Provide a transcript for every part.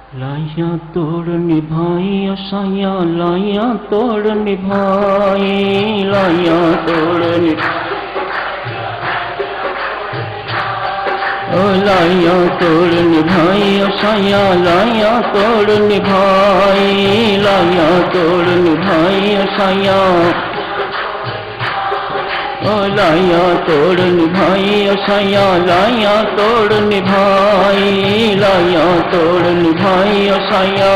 लाया तोड़ निभाई साया, लाया तोड़ निभाई, लाया तोड़ लाया तोड़ निभाई साया, लाया तोड़ निभाई, लाया तोड़ निभाई साया, लाया तोड़ निभाई साया, लाया तोड़ निभाई, लाया तोड़ निभाई साया,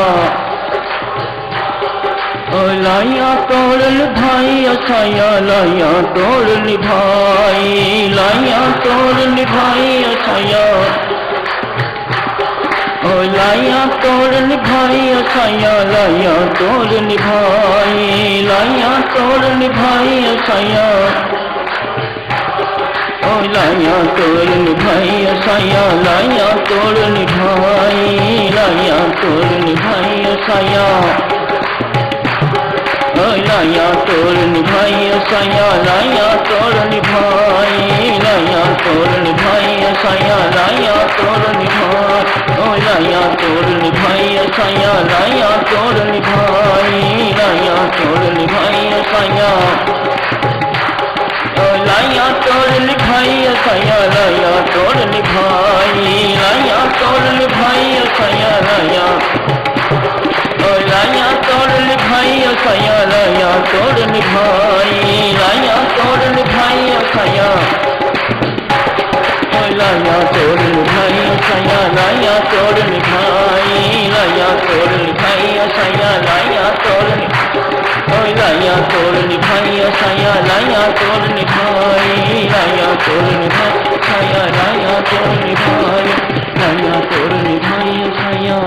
लाया तोड़ निभाई साया, लाया तोड़ निभाई, लाया तोड़ निभाई साया, लाया तोड़ निभाई साया, लाया तोड़ निभाई, लाया तोड़ निभाई साया, लाया तोड़ निभाई साया, लाया तोड़ निभाई, लाया तोड़ निभाई साया, लाया तोड़ निभाई साया, लाया तोड़ निभाई, लाया तोड़ निभाई साया, लाया तोड़ निभाई, लाया तोड़ निभाई साया, लाया तोड़ निभाई, लाया तोड़ निभाई साया, लाया तोड़ निभाई साया, लाया तोड़ निभाई, लाया तोड़ निभाई साया, लाया, लाया तोड़ निभाई साया, लाया तोड़ निभाई, लाया तोड़ निभाई साया, लाया तोड़ निभाई साया, लाया तोड़ निभाई, लाया तोड़ निभाई साया, लाया तोड़, लाया तोड़ निभाई साया, लाया तोड़ निभाई, लाया तोड़ निभाई साया, लाया तोड़ निभाई, लाया तोड़ निभाई साया,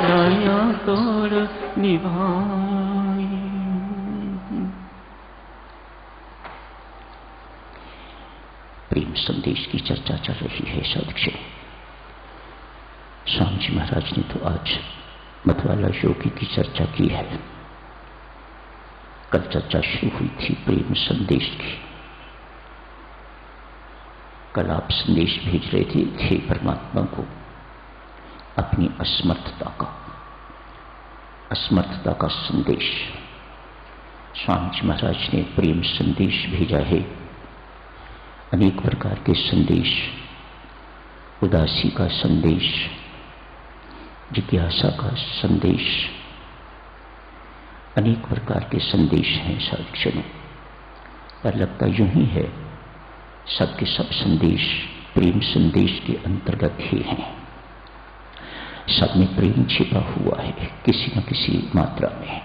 लाया तोड़ निभाई। प्रेम संदेश की चर्चा चल रही है साधक। स्वामी जी महाराज ने तो आज मधुवाला योगी की चर्चा की है। कल चर्चा शुरू हुई थी प्रेम संदेश की। कल आप संदेश भेज रहे थे परमात्मा को अपनी असमर्थता का संदेश। स्वामी जी महाराज ने प्रेम संदेश भेजा है। अनेक प्रकार के संदेश, उदासी का संदेश, जिज्ञासा का संदेश, अनेक प्रकार के संदेश हैं साधुजनों। पर लगता यूं ही है सबके सब संदेश प्रेम संदेश के अंतर्गत ही हैं। सब में प्रेम छिपा हुआ है, किसी न किसी मात्रा में,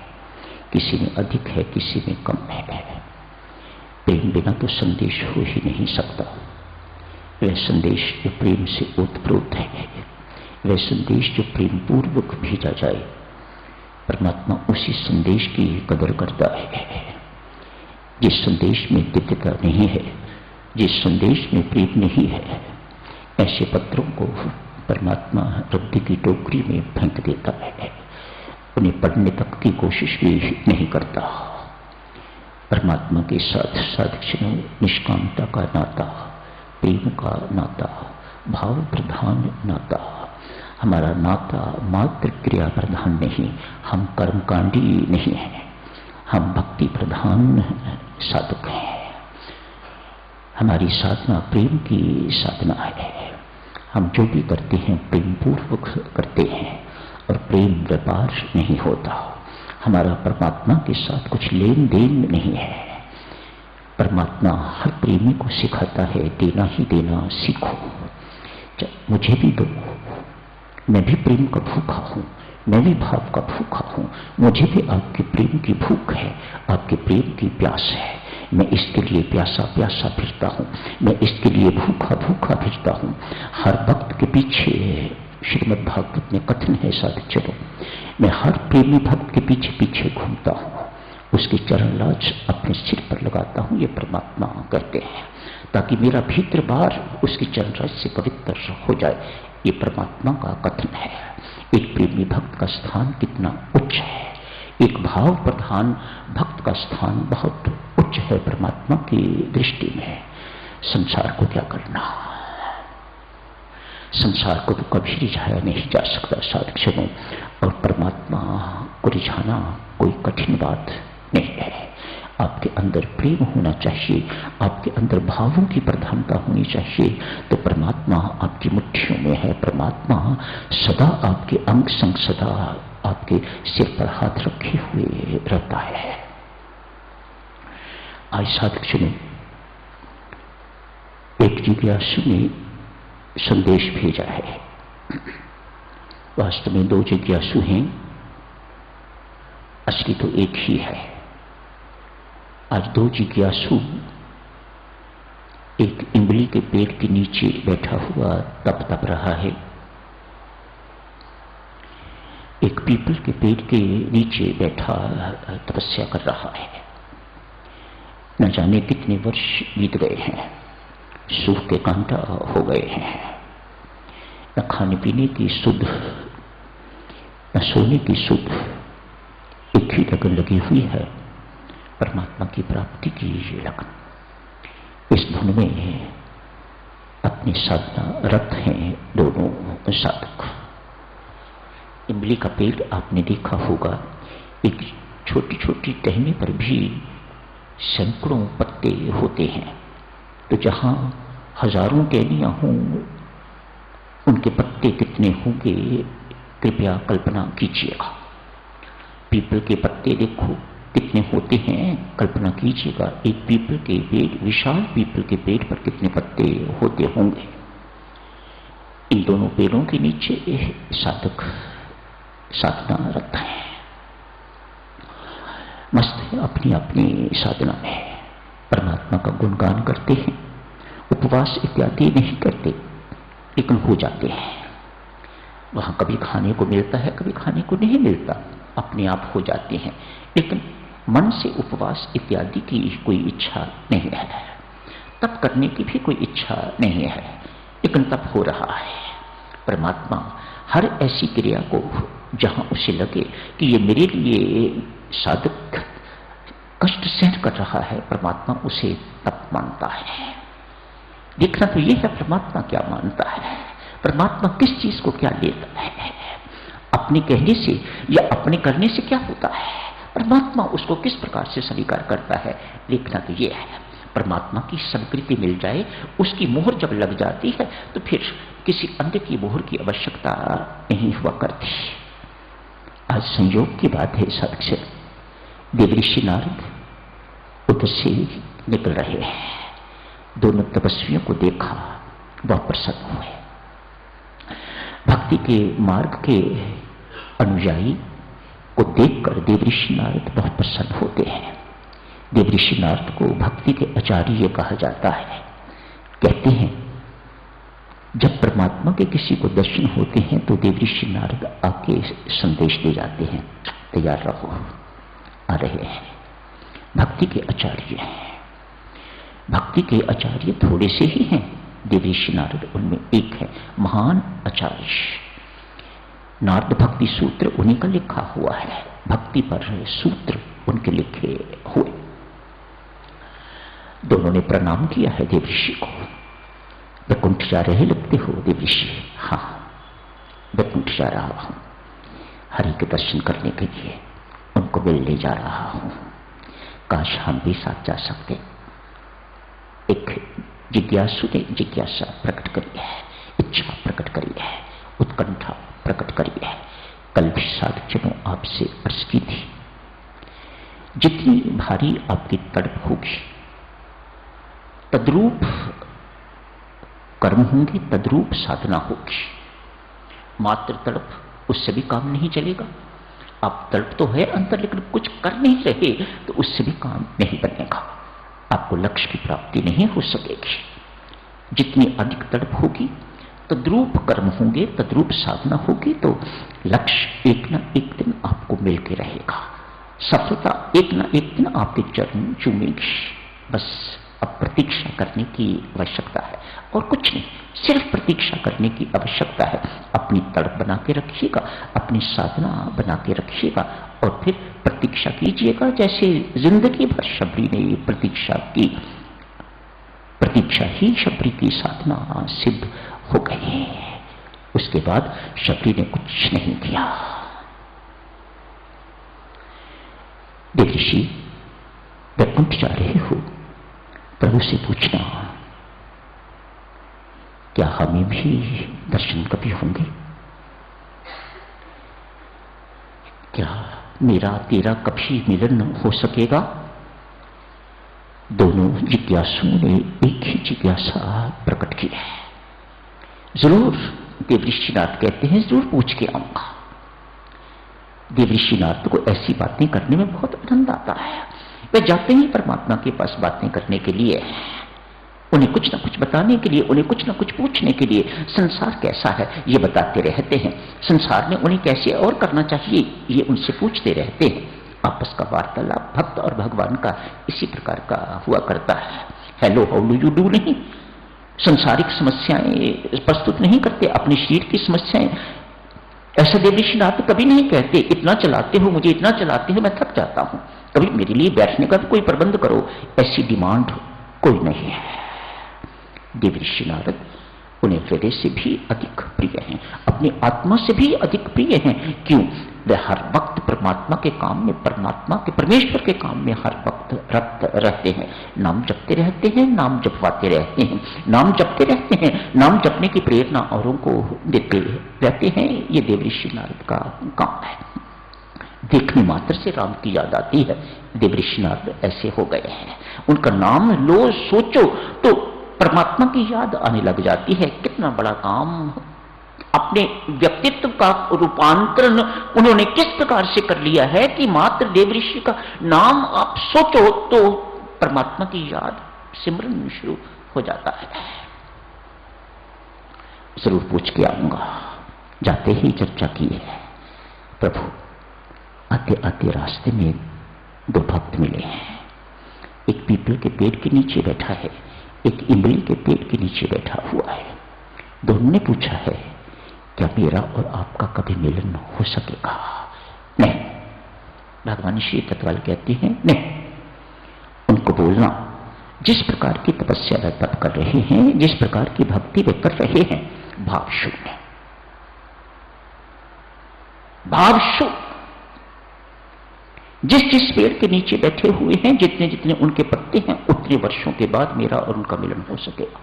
किसी में अधिक है, किसी में कम है। प्रेम बिना तो संदेश हो ही नहीं सकता। वह संदेश जो प्रेम से ओतप्रोत है, वह संदेश जो प्रेम पूर्वक भेजा जाए, परमात्मा उसी संदेश की कदर करता है। जिस संदेश में दिव्यता नहीं है, जिस संदेश में प्रेम नहीं है, ऐसे पत्रों को परमात्मा रद्दी की टोकरी में फेंक देता है। उन्हें पढ़ने तक की कोशिश भी नहीं करता। परमात्मा के साथ साधक निष्कामता का नाता, प्रेम का नाता, भाव प्रधान नाता। हमारा नाता मात्र क्रिया प्रधान नहीं, हम कर्मकांडी नहीं हैं, हम भक्ति प्रधान साधक हैं। हमारी साधना प्रेम की साधना है। हम जो भी करते हैं प्रेम पूर्वक करते हैं और प्रेम व्यापार नहीं होता। हमारा परमात्मा के साथ कुछ लेन देन नहीं है। परमात्मा हर प्रेमी को सिखाता है, देना ही देना सीखो। मुझे भी दो, मैं भी प्रेम का भूखा हूँ, मैं भी भाव का भूखा हूँ। मुझे भी आपके प्रेम की भूख है, आपके प्रेम की प्यास है। मैं इसके लिए प्यासा प्यासा फिरता हूँ, मैं इसके लिए भूखा भूखा फिरता हूँ। हर भक्त के पीछे श्रीमद् भागवत में कथन है साधुजनों, मैं हर प्रेमी भक्त के पीछे पीछे घूमता हूँ, उसके चरण लाज अपने सिर पर लगाता हूँ। ये परमात्मा करते हैं ताकि मेरा भीतर बार उसकी चरण राज से पवित्र हो जाए। ये परमात्मा का कथन है। एक प्रेमी भक्त का स्थान कितना उच्च है, एक भाव प्रधान भक्त का स्थान बहुत उच्च है परमात्मा की दृष्टि में। संसार को क्या करना, संसार को तो कभी रिझाया नहीं जा सकता साधक, और परमात्मा को रिझाना कोई कठिन बात नहीं है। आपके अंदर प्रेम होना चाहिए, आपके अंदर भावों की प्रधानता होनी चाहिए, तो परमात्मा आपकी मुट्ठियों में है। परमात्मा सदा आपके अंग संग, सदा आपके सिर पर हाथ रखे हुए रहता है। आज साधक सुनो, एक जिज्ञासु ने संदेश भेजा है। वास्तव में दो जिज्ञासु हैं, असली तो एक ही है। आज दो जिज्ञासु एक इमली के पेड़ के नीचे बैठा हुआ तप रहा है, एक पीपल के पेड़ के नीचे बैठा तपस्या कर रहा है। न जाने कितने वर्ष बीत गए हैं, सूख के कांटा हो गए हैं, न खाने पीने की सुध, न सोने की सुध, एक ही लगन लगी हुई है, परमात्मा की प्राप्ति की लगन। इस धुन में अपनी साधना रत हैं दोनों साधक। इमली का पेड़ आपने देखा होगा, एक छोटी छोटी टहनी पर भी सैकड़ों पत्ते होते हैं, तो जहां हजारों टहनियां हों, उनके पत्ते कितने होंगे कृपया कल्पना कीजिएगा। पीपल के पत्ते देखो कितने होते हैं, कल्पना कीजिएगा एक पीपल के पेड़, विशाल पीपल के पेड़ पर कितने पत्ते होते होंगे। इन दोनों पेड़ों के नीचे साधक साधना रत है, मस्त है अपनी अपनी साधना में, परमात्मा का गुणगान करते हैं, उपवास इत्यादि नहीं करते, लेकिन हो जाते हैं। वहां कभी खाने को मिलता है, कभी खाने को नहीं मिलता, अपने आप हो जाते हैं, लेकिन मन से उपवास इत्यादि की कोई इच्छा नहीं है, तप करने की भी कोई इच्छा नहीं है, लेकिन तप हो रहा है। परमात्मा हर ऐसी क्रिया को जहां उसे लगे कि ये मेरे लिए साधक कष्ट सहन कर रहा है, परमात्मा उसे तप मानता है। देखना तो ये है परमात्मा क्या मानता है, परमात्मा किस चीज को क्या लेता है, अपने कहने से या अपने करने से क्या होता है, परमात्मा उसको किस प्रकार से स्वीकार करता है। देखना तो ये है, परमात्मा की स्वीकृति मिल जाए, उसकी मोहर जब लग जाती है तो फिर किसी अन्य की मोहर की आवश्यकता नहीं हुआ करती। आज संयोग की बात है साधक से, देवऋषि नारद उधर से निकल रहे हैं, दोनों तपस्वियों को देखा, बहुत प्रसन्न हुए। भक्ति के मार्ग के अनुयायी को देखकर देवऋषि नारद बहुत प्रसन्न होते हैं। देवऋषि नारद को भक्ति के आचार्य कहा जाता है। कहते हैं जब परमात्मा के किसी को दर्शन होते हैं तो देवऋषि नारद आके संदेश दे जाते हैं, तैयार रहो, आ रहे हैं। भक्ति के आचार्य हैं, भक्ति के आचार्य थोड़े से ही हैं, देवऋषि नारद उनमें एक है, महान आचार्य। नारद भक्ति सूत्र उन्हीं का लिखा हुआ है, भक्ति पर सूत्र उनके लिखे हुए। दोनों ने प्रणाम किया है देवऋषि को। वैकुंठ जा रहे लगते हो देवऋषि? हाँ, वैकुंठ जा रहा हूं, हरि के दर्शन करने के लिए उनको मिलने जा रहा हूं। काश हम भी साथ जा सकते। एक जिज्ञासु ने जिज्ञासा प्रकट करी है, इच्छा प्रकट करी है, उत्कंठा प्रकट करी है। कल भी साधुजनों आपसे अर्ज की थी, जितनी भारी आपकी तड़प होगी तद्रूप कर्म होंगे, तद्रूप साधना होगी। मात्र तड़प उससे भी काम नहीं चलेगा। आप तड़प तो है अंतर, लेकिन कुछ कर नहीं रहे तो उससे भी काम नहीं बनेगा, आपको लक्ष्य की प्राप्ति नहीं हो सकेगी। जितनी अधिक तड़प होगी तद्रूप कर्म होंगे, तद्रूप साधना होगी, तो लक्ष्य एक न एक दिन आपको मिलके रहेगा। सफलता एक न एक दिन आपके चरण चूमेगी। बस अब प्रतीक्षा करने की आवश्यकता है और कुछ नहीं, सिर्फ प्रतीक्षा करने की आवश्यकता है। अपनी तड़प बना के रखिएगा, अपनी साधना बना के रखिएगा और फिर प्रतीक्षा कीजिएगा, जैसे जिंदगी भर शबरी ने प्रतीक्षा की। प्रतीक्षा ही शबरी की साधना सिद्ध हो गई है। उसके बाद शबरी ने कुछ नहीं किया। देवऋषि, वैकुंठ जा रहे हो, प्रभु से पूछना क्या हमें भी दर्शन कभी होंगे? क्या मेरा तेरा कभी मिलन हो सकेगा? दोनों जिज्ञासुओं ने एक ही जिज्ञासा प्रकट की है। जरूर, देवऋषि नारद कहते हैं, जरूर पूछ के आऊंगा। देवऋषि नारद को ऐसी बातें करने में बहुत आनंद आता है। वे जाते ही परमात्मा के पास बातें करने के लिए, उन्हें कुछ न कुछ बताने के लिए, उन्हें कुछ न कुछ पूछने के लिए। संसार कैसा है ये बताते रहते हैं, संसार में उन्हें कैसे और करना चाहिए ये उनसे पूछते रहते हैं। आपस का वार्तालाप भक्त और भगवान का इसी प्रकार का हुआ करता है। Hello how do you do नहीं, संसारिक समस्याएं प्रस्तुत नहीं करते, अपने शरीर की समस्याएं। ऐसा देवऋषि नारद कभी नहीं कहते इतना चलाते हो, मुझे इतना चलाते हो, मैं थक जाता हूं, कभी मेरे लिए बैठने का भी कोई प्रबंध करो, ऐसी डिमांड कोई नहीं है। देवऋषि नारद उन्हें हृदय से भी अधिक प्रिय हैं, अपनी आत्मा से भी अधिक प्रिय हैं। क्यों? वे हर वक्त परमात्मा के काम में, परमात्मा के, परमेश्वर के काम में हर वक्त रत रहते हैं। नाम जपते रहते हैं, नाम जपवाते रहते हैं, नाम जपते रहते हैं, नाम जपने की प्रेरणा औरों को देते रहते हैं। ये देवऋषि नारद का काम है। देखने मात्र से राम की याद आती है। देवऋषि नारद ऐसे हो गए हैं, उनका नाम लो, सोचो तो परमात्मा की याद आने लग जाती है। कितना बड़ा काम, अपने व्यक्तित्व का रूपांतरण उन्होंने किस प्रकार से कर लिया है कि मात्र देवऋषि का नाम आप सोचो तो परमात्मा की याद, सिमरन शुरू हो जाता है। जरूर पूछ के आऊंगा। जाते ही चर्चा की है, प्रभु आते आते रास्ते में दो भक्त मिले हैं, एक पीपल के पेड़ के नीचे बैठा है, एक इमली के पेड़ के नीचे बैठा हुआ है। दोनों ने पूछा है क्या मेरा और आपका कभी मिलन हो सकेगा? नहीं। भगवान श्री तत्वाल कहते हैं नहीं। उनको बोलना, जिस प्रकार की तपस्या वे तप कर रहे हैं, जिस प्रकार की भक्ति वे कर रहे हैं, भाव शून्य, भाव शून्य। जिस जिस पेड़ के नीचे बैठे हुए हैं, जितने जितने उनके पत्ते हैं, उतने वर्षों के बाद मेरा और उनका मिलन हो सकेगा।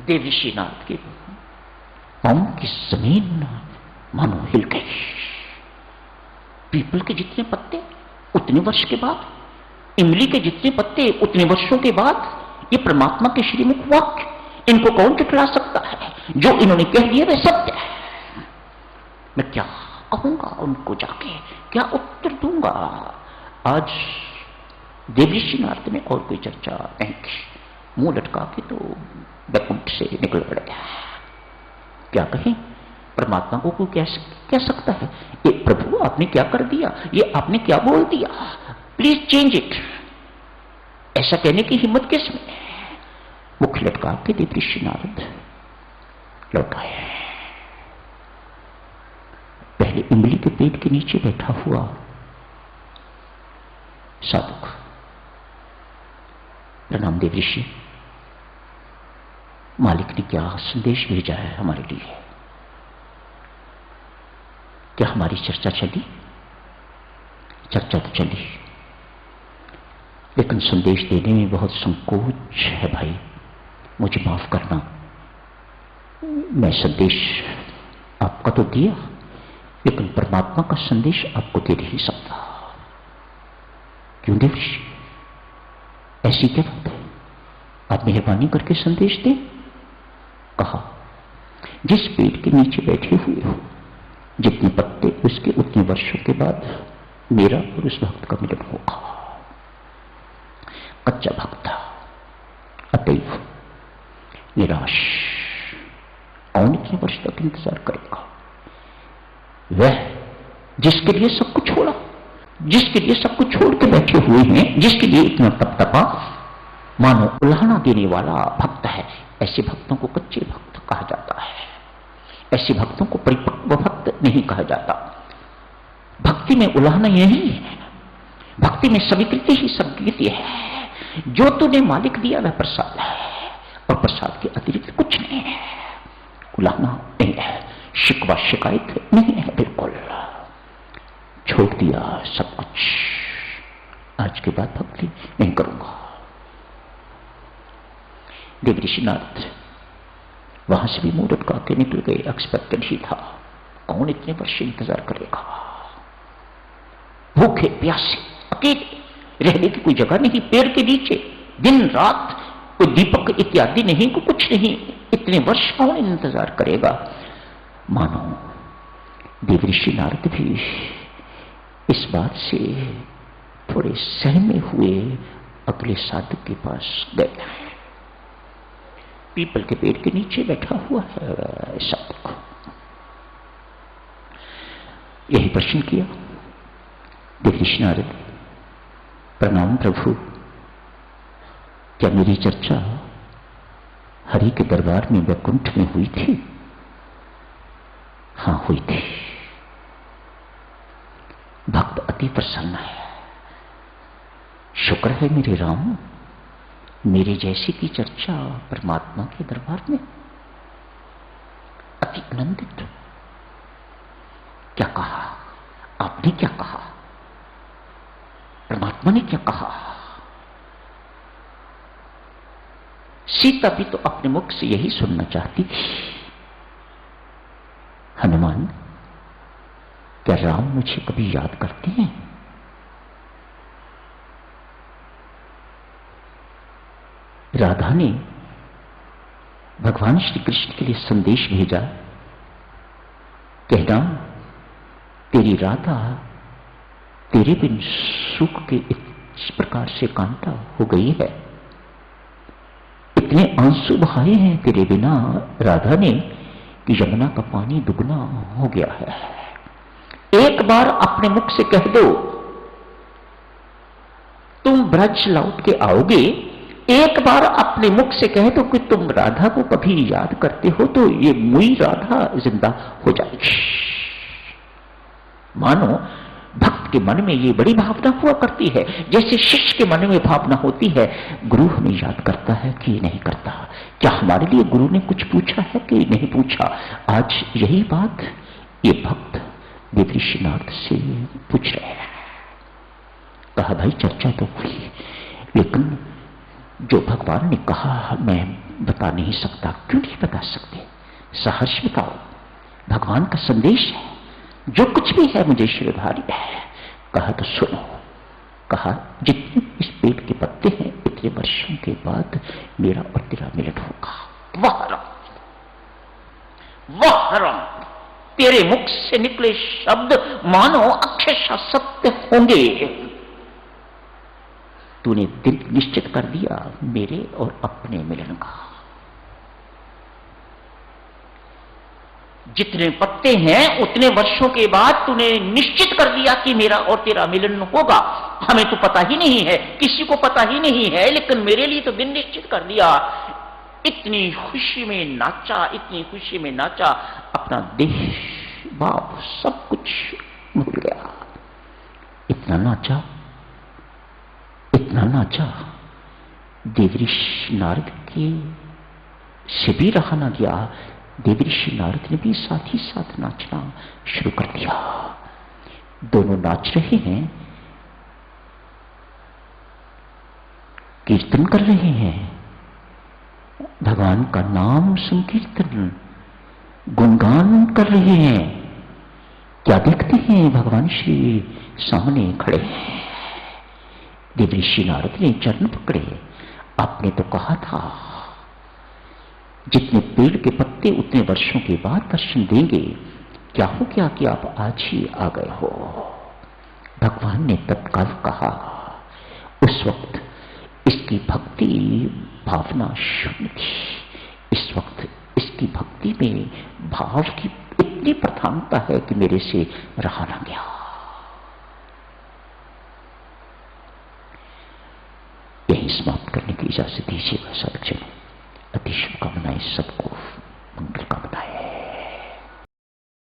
देवऋषि नारद के पांव की जमीन मानो हिल गई। पीपल के जितने पत्ते उतने वर्ष के बाद, इमली के जितने पत्ते उतने वर्षों के बाद, ये परमात्मा के श्रीमुख वाक्य, इनको कौन झुठला सकता है? जो इन्होंने कह दिया वह सत्य है। मैं क्या कहूंगा उनको जाके, क्या उत्तर दूंगा? आज देवऋषि नारद ने और कोई चर्चा नहीं की, मुंह लटका के तो वैकुंठ से निकल पड़े। क्या कहें? परमात्मा को कोई कह सकता है ये प्रभु आपने क्या कर दिया, ये आपने क्या बोल दिया, प्लीज चेंज इट। ऐसा कहने की हिम्मत किसमें? मुख लटका के देवऋषि नारद लौट आए। पहले इमली के पेड़ के नीचे बैठा हुआ साधक, प्रणाम देवऋषि, मालिक ने क्या संदेश भेजा है हमारे लिए? क्या हमारी चर्चा चली? चर्चा तो चली, लेकिन संदेश देने में बहुत संकोच है भाई, मुझे माफ करना। मैं संदेश आपका तो दिया, लेकिन परमात्मा का संदेश आपको दे नहीं सकता। क्यों देवऋषि, ऐसी क्या बात है? आप मेहरबानी करके संदेश दें। कहा, जिस पेड़ के नीचे बैठे हुए हो, जितने पत्ते उसके उतने वर्षों के बाद मेरा और उस भक्त का मिलन होगा। कच्चा भक्त था, अतएव निराश, कौन इतने वर्ष तक इंतजार करेगा? वह जिसके लिए सब कुछ छोड़ा, जिसके लिए सब कुछ छोड़ के बैठे हुए हैं, जिसके लिए इतना तप तपा, मानो उल्हाना देने वाला भक्त है। ऐसे भक्तों को कच्चे भक्त कहा जाता है, ऐसे भक्तों को परिपक्व भक्त नहीं कहा जाता। भक्ति में उल्हाना यही है, भक्ति में स्वीकृति ही स्वीकृति है। जो तूने मालिक दिया वह प्रसाद है, और प्रसाद के अतिरिक्त कुछ नहीं है। रुलाना नहीं है, शिकवा शिकायत नहीं है, बिल्कुल छोड़ दिया सब कुछ। आज के बाद भक्ति नहीं करूंगा। देवऋषि नारद वहां से भी मूरत का के निकल गए। एक्सपेक्टेड ही था, कौन इतने वर्ष इंतजार करेगा। भूखे प्यासे अकेले, रहने की कोई जगह नहीं, पेड़ के नीचे दिन रात, कोई दीपक इत्यादि नहीं, कोई कुछ नहीं, इतने वर्ष कौन इंतजार करेगा। मानो देवऋषि नारद भी इस बात से थोड़े सहमे हुए अगले साधक के पास गए। पीपल के पेड़ के नीचे बैठा हुआ है साधक। यही प्रश्न किया देवऋषि नारद, प्रणाम प्रभु, क्या मेरी चर्चा हरि के दरबार में वैकुंठ में हुई थी? हां हुई थी। भक्त अति प्रसन्न है। शुक्र है मेरे राम, मेरे जैसी की चर्चा परमात्मा के दरबार में। अति आनंदित। क्या कहा आपने? क्या कहा परमात्मा ने? क्या कहा? सीता भी तो अपने मुख से यही सुनना चाहती थी। हनुमान, क्या राम मुझे कभी याद करते हैं? राधा ने भगवान श्री कृष्ण के लिए संदेश भेजा, कहना तेरी राधा तेरे बिन सुख के इस प्रकार से कांटा हो गई है, इतने आंसू बहाए हैं तेरे बिना राधा ने कि यमुना का पानी दुगना हो गया है। एक बार अपने मुख से कह दो तुम ब्रज लौट के आओगे, एक बार अपने मुख से कह दो कि तुम राधा को कभी याद करते हो, तो ये मुई राधा जिंदा हो जाएगी। मानो भक्त के मन में ये बड़ी भावना हुआ करती है, जैसे शिष्य के मन में भावना होती है, गुरु हमें याद करता है कि नहीं करता, क्या हमारे लिए गुरु ने कुछ पूछा है कि नहीं पूछा। आज यही बात ये भक्त देवऋषि नारद से पूछ रहे हैं। कहा भाई चर्चा तो हुई, लेकिन जो भगवान ने कहा मैं बता नहीं सकता। क्यों नहीं बता सकते? सहर्ष बताओ, भगवान का संदेश है, जो कुछ भी है मुझे शिरोधार्य है। कहा तो सुनो। कहा जितने इस पेड़ के पत्ते हैं इतने वर्षों के बाद मेरा और तेरा मिलन होगा। वाह राम, वाह राम, तेरे मुख से निकले शब्द मानो अक्षरशः सत्य होंगे। तूने दिन निश्चित कर दिया मेरे और अपने मिलन का। जितने पत्ते हैं उतने वर्षों के बाद तूने निश्चित कर दिया कि मेरा और तेरा मिलन होगा। हमें तो पता ही नहीं है, किसी को पता ही नहीं है, लेकिन मेरे लिए तो दिन निश्चित कर दिया। इतनी खुशी में नाचा, इतनी खुशी में नाचा, अपना देश बाप सब कुछ भूल गया। इतना नाचा, इतना नाचा, देवऋषि नारद के से भी रहा ना गया। देवऋषि नारद ने भी साथ ही साथ नाचना शुरू कर दिया। दोनों नाच रहे हैं, कीर्तन कर रहे हैं, भगवान का नाम संकीर्तन गुणगान कर रहे हैं। क्या देखते हैं? भगवान श्री सामने खड़े हैं। देवऋषि नारद ने चरण पकड़े। आपने तो कहा था जितने पेड़ के पत्ते उतने वर्षों के बाद दर्शन देंगे। क्या हो गया कि आप आज ही आ गए हो? भगवान ने तत्काल कहा। उस वक्त इसकी भक्ति भावना शून्य थी। इस वक्त इसकी भक्ति में भाव की इतनी प्रधानता है कि मेरे से रहा ना गया। यही समाप्त करने की इजाजत दीजिएगा सज्जनों। अति शुभकामनाएं सबको।